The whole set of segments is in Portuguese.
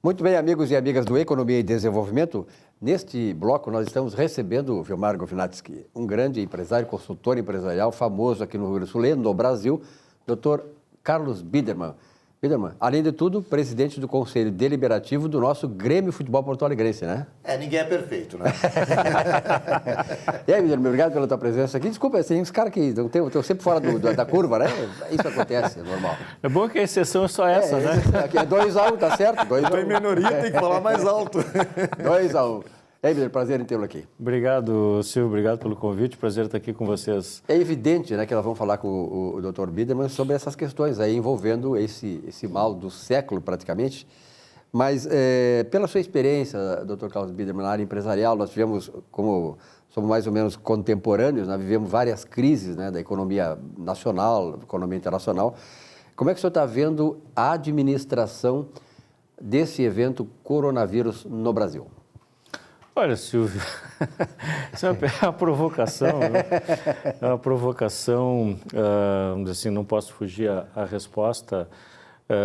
Muito bem, amigos e amigas do Economia e Desenvolvimento. Neste bloco, nós estamos recebendo o Vilmar Govinatsky, um grande empresário, consultor empresarial, famoso aqui no Rio Grande do Sul e no Brasil, Dr. Carlos Biderman. Biderman, além de tudo, presidente do Conselho Deliberativo do nosso Grêmio Futebol Porto Alegrense, né? Ninguém é perfeito, né? E aí, Biderman, obrigado pela tua presença aqui. Desculpa, tem uns caras que estão sempre fora da curva, né? Isso acontece, é normal. É bom que a exceção é só essa, né? Aqui é 2-1, tá certo? 2-1. Tem minoria, tem que falar mais alto. 2-1. E aí, Biderman, prazer em tê-lo aqui. Obrigado, Silvio, obrigado pelo convite, prazer estar aqui com vocês. É evidente, né, que nós vamos falar com o Dr. Biderman sobre essas questões aí envolvendo esse mal do século praticamente, mas pela sua experiência, Dr. Carlos Biderman, na área empresarial, nós tivemos, como somos mais ou menos contemporâneos, nós vivemos várias crises, né, da economia nacional, economia internacional. Como é que o senhor está vendo a administração desse evento coronavírus no Brasil? Olha, Silvio, isso é uma provocação, né? É uma provocação, vamos dizer assim, não posso fugir à resposta,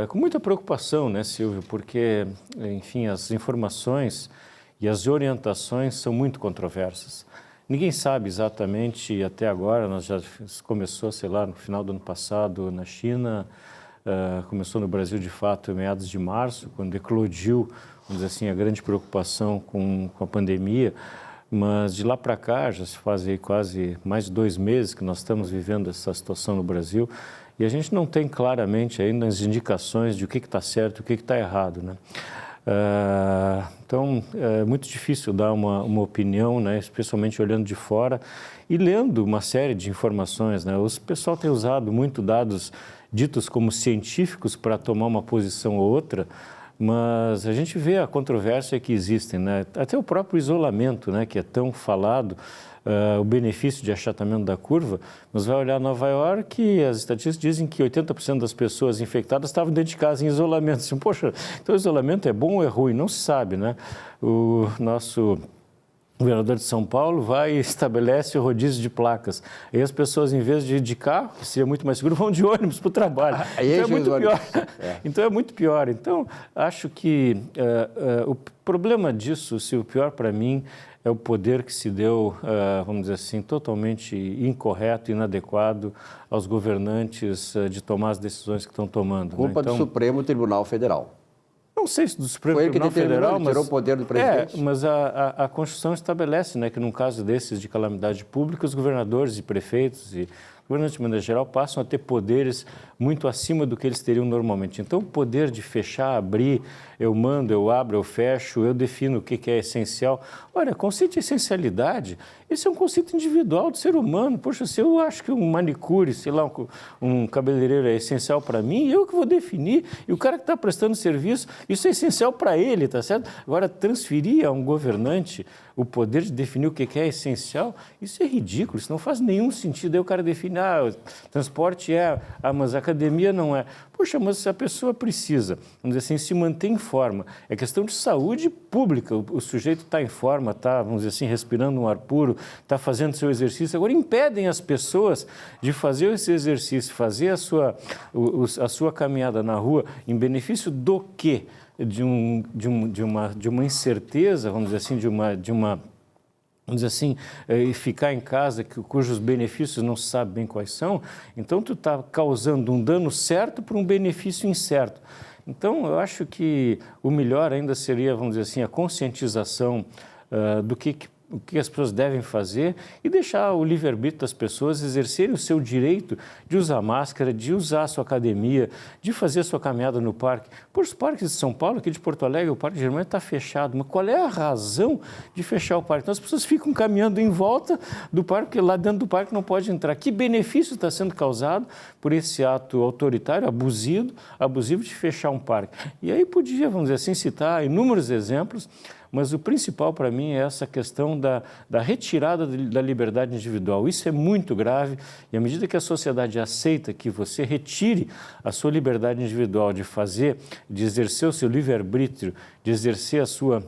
com muita preocupação, né, Silvio? Porque, enfim, as informações e as orientações são muito controversas. Ninguém sabe exatamente, até agora, nós já começou, sei lá, no final do ano passado na China, começou no Brasil, de fato, em meados de março, quando eclodiu, vamos dizer assim, a grande preocupação com a pandemia, mas de lá para cá, já se faz aí quase mais de 2 meses que nós estamos vivendo essa situação no Brasil e a gente não tem claramente ainda as indicações de o que está certo e o que está errado, né? Então, é muito difícil dar uma opinião, né, especialmente olhando de fora e lendo uma série de informações, né? O pessoal tem usado muito dados ditos como científicos para tomar uma posição ou outra, mas a gente vê a controvérsia que existem, né? Até o próprio isolamento, né, que é tão falado, o benefício de achatamento da curva, mas vai olhar Nova York e as estatísticas dizem que 80% das pessoas infectadas estavam dentro de casa em isolamento. Assim, poxa, então o isolamento é bom ou é ruim? Não se sabe, né? O nosso governador de São Paulo vai e estabelece o rodízio de placas. Aí as pessoas, em vez de ir de carro, que seria muito mais seguro, vão de ônibus para o trabalho. Então é muito pior. Então é muito pior. Então, acho que o problema disso, se o pior para mim, é o poder que se deu, vamos dizer assim, totalmente incorreto, inadequado aos governantes de tomar as decisões que estão tomando. Culpa do Supremo Tribunal Federal. Não sei se do Supremo Tribunal Federal, mas tirou o poder do presidente. Mas a Constituição estabelece, né, que num caso desses de calamidade pública, os governadores e prefeitos e governantes de maneira geral passam a ter poderes muito acima do que eles teriam normalmente. Então, o poder de fechar, abrir, eu mando, eu abro, eu fecho, eu defino o que é essencial. Olha, conceito de essencialidade, esse é um conceito individual do ser humano. Poxa, se eu acho que um manicure, sei lá, um cabeleireiro é essencial para mim, eu que vou definir. E o cara que está prestando serviço, isso é essencial para ele, tá certo? Agora, transferir a um governante o poder de definir o que é essencial, isso é ridículo, isso não faz nenhum sentido. Aí o cara define, transporte mas a academia não é. Poxa, mas se a pessoa precisa, vamos dizer assim, se manter em forma, é questão de saúde pública, o sujeito está em forma, está, vamos dizer assim, respirando um ar puro, está fazendo seu exercício, agora impedem as pessoas de fazer esse exercício, fazer a sua caminhada na rua, em benefício do quê? De uma incerteza, vamos dizer assim, vamos dizer assim, ficar em casa cujos benefícios não se sabe bem quais são, então tu está causando um dano certo por um benefício incerto. Então, eu acho que o melhor ainda seria, vamos dizer assim, a conscientização do o que as pessoas devem fazer e deixar o livre-arbítrio das pessoas exercerem o seu direito de usar máscara, de usar a sua academia, de fazer a sua caminhada no parque. Por os parques de São Paulo, aqui de Porto Alegre, o Parque Germânia está fechado. Mas qual é a razão de fechar o parque? Então, as pessoas ficam caminhando em volta do parque, porque lá dentro do parque não pode entrar. Que benefício está sendo causado por esse ato autoritário, abusivo de fechar um parque? E aí podia, vamos dizer assim, citar inúmeros exemplos, mas o principal para mim é essa questão da retirada da liberdade individual. Isso é muito grave e à medida que a sociedade aceita que você retire a sua liberdade individual de exercer o seu livre-arbítrio, de exercer a sua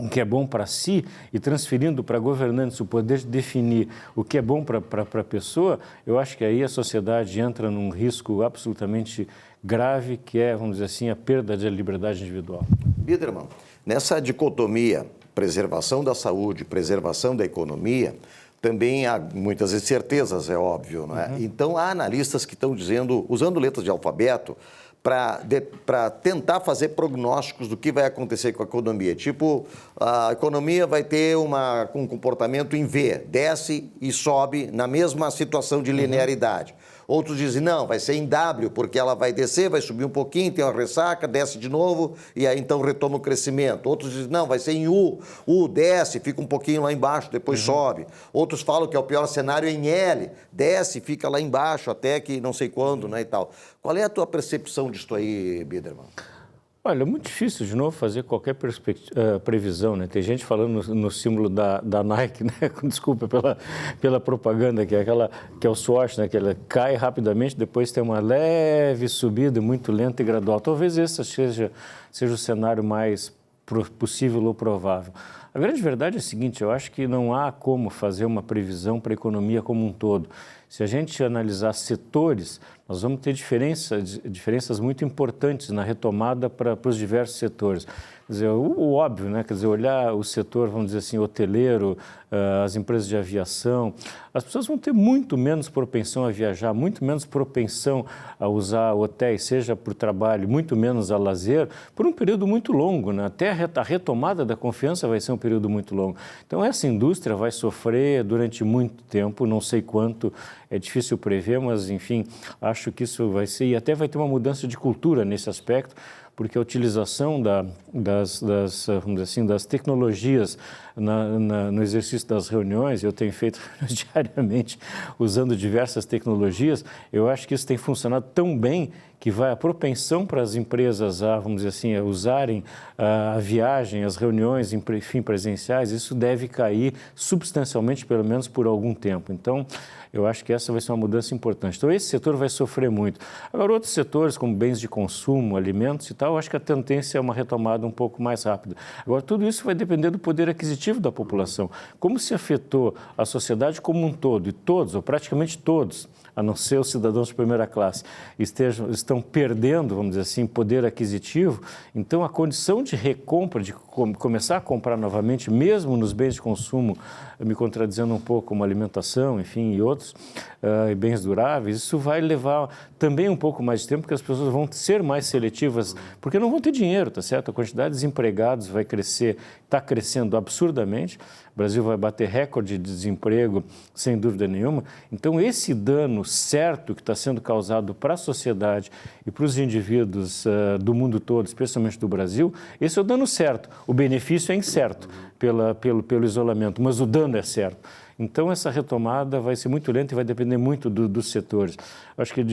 o que é bom para si e transferindo para governantes o poder de definir o que é bom para a pessoa, eu acho que aí a sociedade entra num risco absolutamente grave, que é, vamos dizer assim, a perda da liberdade individual. Biderman, nessa dicotomia, preservação da saúde, preservação da economia, também há muitas incertezas, é óbvio, não é? Então, há analistas que estão dizendo, usando letras de alfabeto, para tentar fazer prognósticos do que vai acontecer com a economia. Tipo, a economia vai ter um comportamento em V, desce e sobe na mesma situação de linearidade. Outros dizem, não, vai ser em W, porque ela vai descer, vai subir um pouquinho, tem uma ressaca, desce de novo, e aí então retoma o crescimento. Outros dizem, não, vai ser em U desce, fica um pouquinho lá embaixo, depois sobe. Outros falam que é o pior cenário em L, desce, fica lá embaixo, até que não sei quando, né, e tal. Qual é a tua percepção disso aí, Biderman? Olha, é muito difícil, de novo, fazer qualquer previsão, né? Tem gente falando no símbolo da Nike, né? Desculpa pela propaganda, que é o swoosh, né? Que ela cai rapidamente, depois tem uma leve subida, muito lenta e gradual. Talvez esse seja o cenário mais possível ou provável. A grande verdade é a seguinte, eu acho que não há como fazer uma previsão para a economia como um todo. Se a gente analisar setores, nós vamos ter diferenças muito importantes na retomada para os diversos setores. Quer dizer, o óbvio, né? Quer dizer, olhar o setor, vamos dizer assim, hoteleiro, as empresas de aviação, as pessoas vão ter muito menos propensão a viajar, muito menos propensão a usar hotéis, seja por trabalho, muito menos a lazer, por um período muito longo, né? Até a retomada da confiança vai ser um período muito longo. Então, essa indústria vai sofrer durante muito tempo, não sei quanto, é difícil prever, mas, enfim, acho que isso vai ser, e até vai ter uma mudança de cultura nesse aspecto, porque a utilização vamos dizer assim, das tecnologias no exercício das reuniões, eu tenho feito diariamente usando diversas tecnologias, eu acho que isso tem funcionado tão bem que vai a propensão para as empresas a, vamos dizer assim, a usarem a viagem, as reuniões, enfim, presenciais, isso deve cair substancialmente, pelo menos por algum tempo. Então, eu acho que essa vai ser uma mudança importante. Então, esse setor vai sofrer muito. Agora, outros setores, como bens de consumo, alimentos e tal, eu acho que a tendência é uma retomada um pouco mais rápida. Agora, tudo isso vai depender do poder aquisitivo da população. Como se afetou a sociedade como um todo, e todos, ou praticamente todos, a não ser os cidadãos de primeira classe, estão perdendo, vamos dizer assim, poder aquisitivo, então a condição de recompra, de começar a comprar novamente, mesmo nos bens de consumo, me contradizendo um pouco, como alimentação, enfim, e outros, e bens duráveis, isso vai levar também um pouco mais de tempo, porque as pessoas vão ser mais seletivas, porque não vão ter dinheiro, tá certo? A quantidade de desempregados vai crescer, está crescendo absurdamente, o Brasil vai bater recorde de desemprego, sem dúvida nenhuma. Então, esse dano certo que está sendo causado para a sociedade e para os indivíduos do mundo todo, especialmente do Brasil, esse é o dano certo. O benefício é incerto pelo isolamento, mas o dano é certo. Então, essa retomada vai ser muito lenta e vai depender muito dos setores. Acho que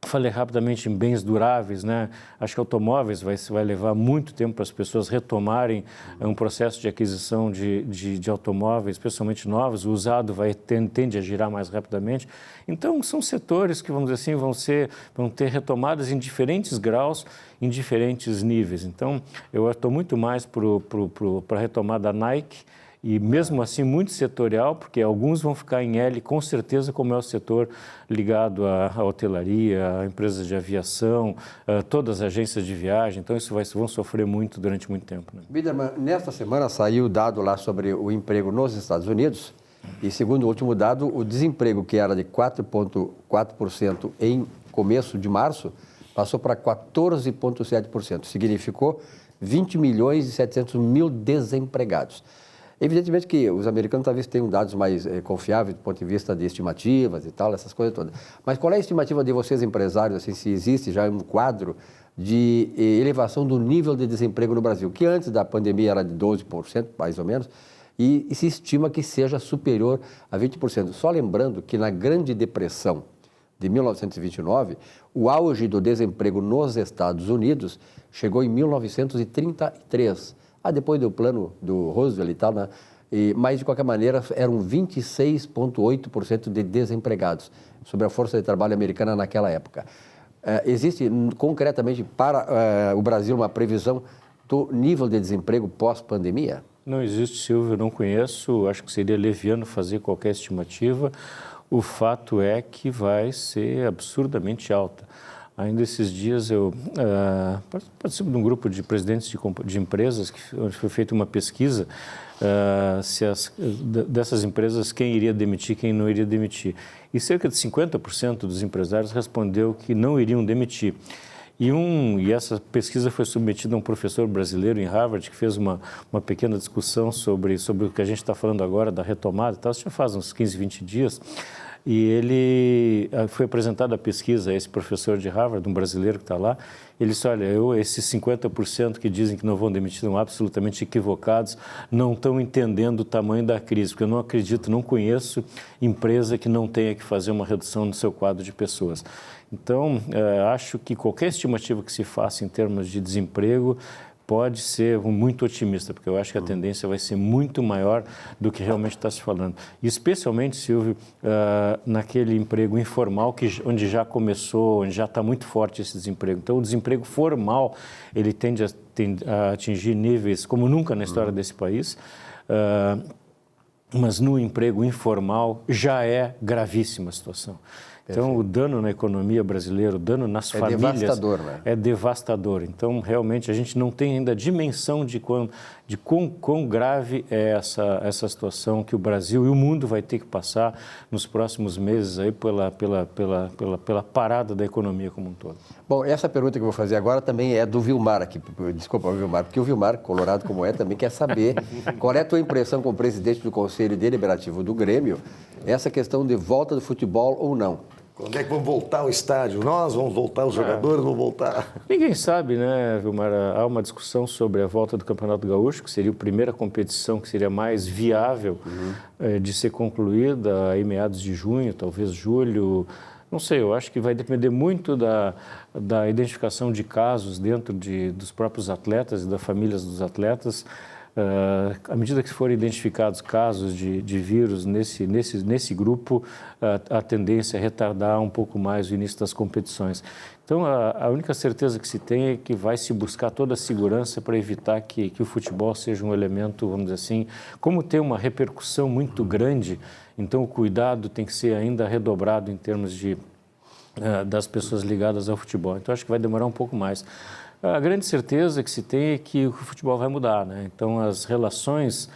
falei rapidamente em bens duráveis, né? Acho que automóveis vai levar muito tempo para as pessoas retomarem um processo de aquisição de automóveis, especialmente novos. O usado tende a girar mais rapidamente. Então, são setores que, vamos dizer assim, vão ter retomadas em diferentes graus, em diferentes níveis. Então, eu estou muito mais para a retomada da Nike, e mesmo assim muito setorial, porque alguns vão ficar em L, com certeza, como é o setor ligado à hotelaria, a empresas de aviação, todas as agências de viagem, então isso vão sofrer muito durante muito tempo. Né? Biderman, nesta semana saiu o dado lá sobre o emprego nos Estados Unidos, e segundo o último dado, o desemprego, que era de 4,4% em começo de março, passou para 14,7%, significou 20 milhões e 700 mil desempregados. Evidentemente que os americanos talvez tenham dados mais confiáveis do ponto de vista de estimativas e tal, essas coisas todas. Mas qual é a estimativa de vocês, empresários, assim, se existe já um quadro de elevação do nível de desemprego no Brasil, que antes da pandemia era de 12%, mais ou menos, e se estima que seja superior a 20%. Só lembrando que na Grande Depressão de 1929, o auge do desemprego nos Estados Unidos chegou em 1933. Depois do plano do Roosevelt e tal, né? Mas, de qualquer maneira, eram 26,8% de desempregados sobre a força de trabalho americana naquela época. Existe, concretamente, para o Brasil, uma previsão do nível de desemprego pós-pandemia? Não existe, Silvio, eu não conheço, acho que seria leviano fazer qualquer estimativa. O fato é que vai ser absurdamente alta. Ainda esses dias eu participo de um grupo de presidentes de empresas, onde foi feita uma pesquisa dessas empresas, quem iria demitir, quem não iria demitir. E cerca de 50% dos empresários respondeu que não iriam demitir. E essa pesquisa foi submetida a um professor brasileiro em Harvard, que fez uma pequena discussão sobre o que a gente está falando agora, da retomada e tal, isso já faz uns 15, 20 dias. E ele foi apresentada a pesquisa a esse professor de Harvard, um brasileiro que está lá. Ele disse, olha, esses 50% que dizem que não vão demitir estão absolutamente equivocados, não estão entendendo o tamanho da crise, porque eu não acredito, não conheço empresa que não tenha que fazer uma redução no seu quadro de pessoas. Então, acho que qualquer estimativa que se faça em termos de desemprego pode ser muito otimista, porque eu acho que a tendência vai ser muito maior do que realmente está se falando. E especialmente, Silvio, naquele emprego informal, onde já começou, onde já está muito forte esse desemprego. Então, o desemprego formal, ele tende a atingir níveis como nunca na história desse país, mas no emprego informal já é gravíssima a situação. Então, o dano na economia brasileira, o dano nas famílias... É devastador, né? É devastador. Então, realmente, a gente não tem ainda a dimensão de quão grave é essa situação que o Brasil e o mundo vai ter que passar nos próximos meses aí pela parada da economia como um todo. Bom, essa pergunta que eu vou fazer agora também é do Vilmar aqui. Desculpa, Vilmar, porque o Vilmar, colorado como é, também quer saber qual é a tua impressão como presidente do Conselho Deliberativo do Grêmio, essa questão de volta do futebol ou não. Quando é que vamos voltar ao estádio? Nós vamos voltar, os jogadores vão voltar. Ninguém sabe, né, Vilmar? Há uma discussão sobre a volta do Campeonato Gaúcho, que seria a primeira competição que seria mais viável de ser concluída em meados de junho, talvez julho. Não sei, eu acho que vai depender muito da identificação de casos dentro dos próprios atletas e das famílias dos atletas. À medida que forem identificados casos de vírus nesse grupo, a tendência é retardar um pouco mais o início das competições. Então, a única certeza que se tem é que vai se buscar toda a segurança para evitar que o futebol seja um elemento, vamos dizer assim, como tem uma repercussão muito grande, então o cuidado tem que ser ainda redobrado em termos das pessoas ligadas ao futebol. Então, acho que vai demorar um pouco mais. A grande certeza que se tem é que o futebol vai mudar, né? Então, as relações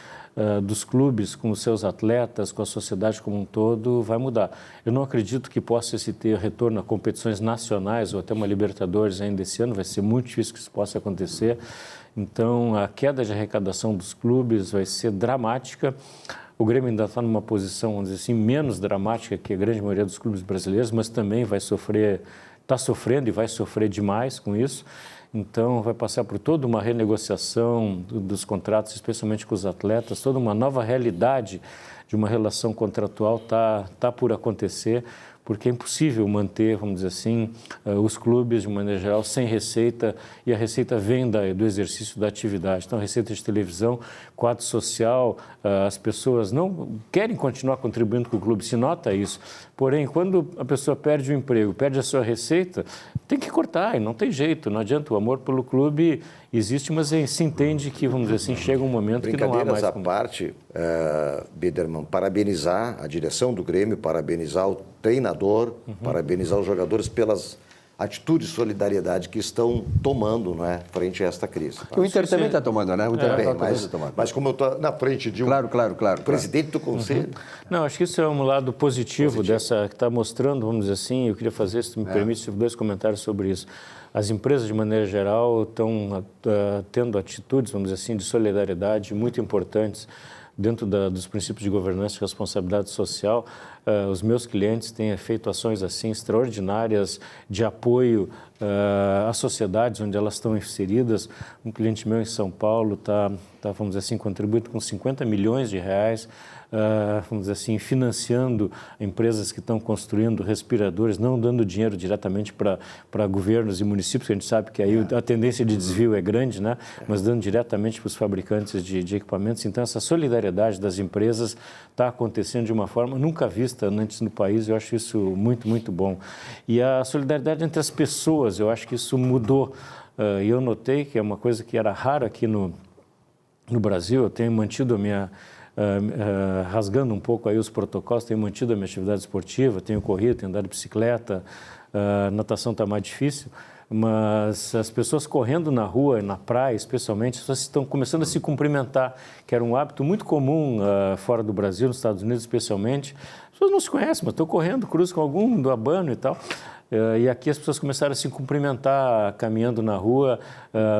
dos clubes com os seus atletas, com a sociedade como um todo, vai mudar. Eu não acredito que possa se ter retorno a competições nacionais ou até uma Libertadores ainda esse ano, vai ser muito difícil que isso possa acontecer. Então, a queda de arrecadação dos clubes vai ser dramática. O Grêmio ainda está numa posição, vamos dizer assim, menos dramática que a grande maioria dos clubes brasileiros, mas também vai sofrer, está sofrendo e vai sofrer demais com isso. Então, vai passar por toda uma renegociação dos contratos, especialmente com os atletas, toda uma nova realidade de uma relação contratual está por acontecer, porque é impossível manter, vamos dizer assim, os clubes, de maneira geral, sem receita, e a receita vem do exercício da atividade. Então, a receita de televisão, quadro social, as pessoas não querem continuar contribuindo com o clube, se nota isso. Porém, quando a pessoa perde o emprego, perde a sua receita, tem que cortar, e não tem jeito, não adianta. O amor pelo clube existe, mas se entende que, vamos dizer assim, chega um momento que não há mais... Brincadeiras à parte, Biderman, parabenizar a direção do Grêmio, parabenizar o treinador, parabenizar os jogadores pelas atitudes de solidariedade que estão tomando, né, frente a esta crise. O Inter também está tomando, né? O Inter está tomando. Mas como eu estou na frente de um presidente do Conselho... Não, acho que isso é um lado positivo. Dessa que está mostrando, vamos dizer assim, eu queria fazer, se me permite, 2 comentários sobre isso. As empresas, de maneira geral, estão tendo atitudes, vamos dizer assim, de solidariedade muito importantes dentro dos princípios de governança e responsabilidade social. Os meus clientes têm feito ações assim extraordinárias de apoio às sociedades onde elas estão inseridas. Um cliente meu em São Paulo está, vamos dizer assim, contribuindo com 50 milhões de reais vamos dizer assim, financiando empresas que estão construindo respiradores, não dando dinheiro diretamente para governos e municípios, que a gente sabe que aí a tendência de desvio é grande, né? Mas dando diretamente para os fabricantes de equipamentos. Então, essa solidariedade das empresas está acontecendo de uma forma nunca vista antes no país. Eu acho isso muito, muito bom. E a solidariedade entre as pessoas, eu acho que isso mudou. E eu notei que é uma coisa que era rara aqui no Brasil. Eu tenho mantido a minha... rasgando um pouco aí os protocolos, tenho mantido a minha atividade esportiva, tenho corrido, tenho andado de bicicleta, natação está mais difícil, mas as pessoas correndo na rua, na praia especialmente, as pessoas estão começando a se cumprimentar, que era um hábito muito comum fora do Brasil, nos Estados Unidos especialmente. As pessoas não se conhecem, mas estou correndo, cruzo com algum, do abano e tal. E aqui as pessoas começaram a se cumprimentar, caminhando na rua,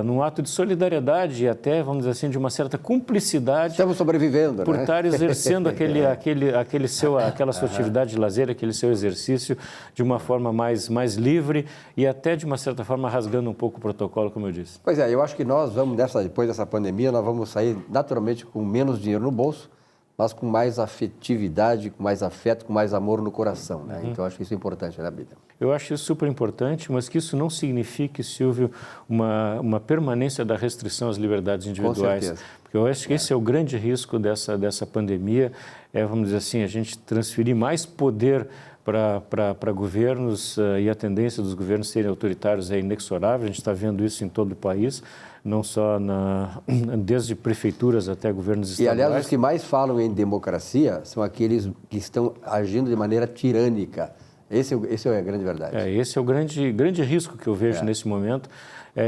num ato de solidariedade e até, vamos dizer assim, de uma certa cumplicidade. Estamos sobrevivendo, por né? estar exercendo aquela sua atividade de lazer, aquele seu exercício de uma forma mais livre e até, de uma certa forma, rasgando um pouco o protocolo, como eu disse. Pois é, eu acho que nós vamos, depois dessa pandemia, nós vamos sair naturalmente com menos dinheiro no bolso, mas com mais afetividade, com mais afeto, com mais amor no coração, né? Então, eu acho que isso é importante na vida. Eu acho isso super importante, mas que isso não signifique, Silvio, uma permanência da restrição às liberdades individuais. Com certeza. Porque eu acho que esse é o grande risco dessa pandemia, vamos dizer assim, a gente transferir mais poder para governos e a tendência dos governos serem autoritários é inexorável. A gente está vendo isso em todo o país, não só desde prefeituras até governos estaduais. E, aliás, os que mais falam em democracia são aqueles que estão agindo de maneira tirânica. Esse é a grande verdade. Esse é o grande risco que eu vejo nesse momento,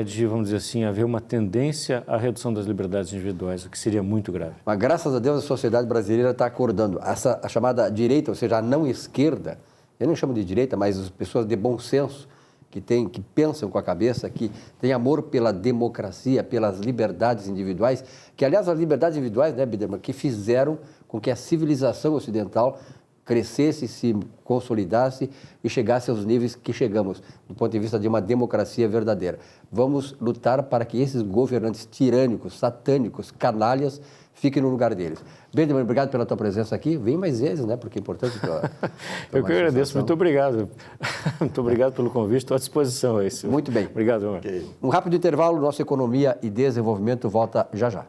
de, vamos dizer assim, haver uma tendência à redução das liberdades individuais, o que seria muito grave. Mas, graças a Deus, a sociedade brasileira está acordando. A chamada direita, ou seja, a não esquerda, eu não chamo de direita, mas as pessoas de bom senso, que pensam com a cabeça, que têm amor pela democracia, pelas liberdades individuais, que, aliás, as liberdades individuais, né, Biderman, que fizeram com que a civilização ocidental crescesse, se consolidasse e chegasse aos níveis que chegamos, do ponto de vista de uma democracia verdadeira. Vamos lutar para que esses governantes tirânicos, satânicos, canalhas, fiquem no lugar deles. Benjamin, obrigado pela tua presença aqui. Vem mais vezes, né? Porque é importante eu que agradeço. Muito obrigado. Muito obrigado pelo convite. Estou à disposição aí, Silvio. Muito bem. Obrigado, Omar. Um rápido intervalo, nossa Economia e Desenvolvimento volta já já.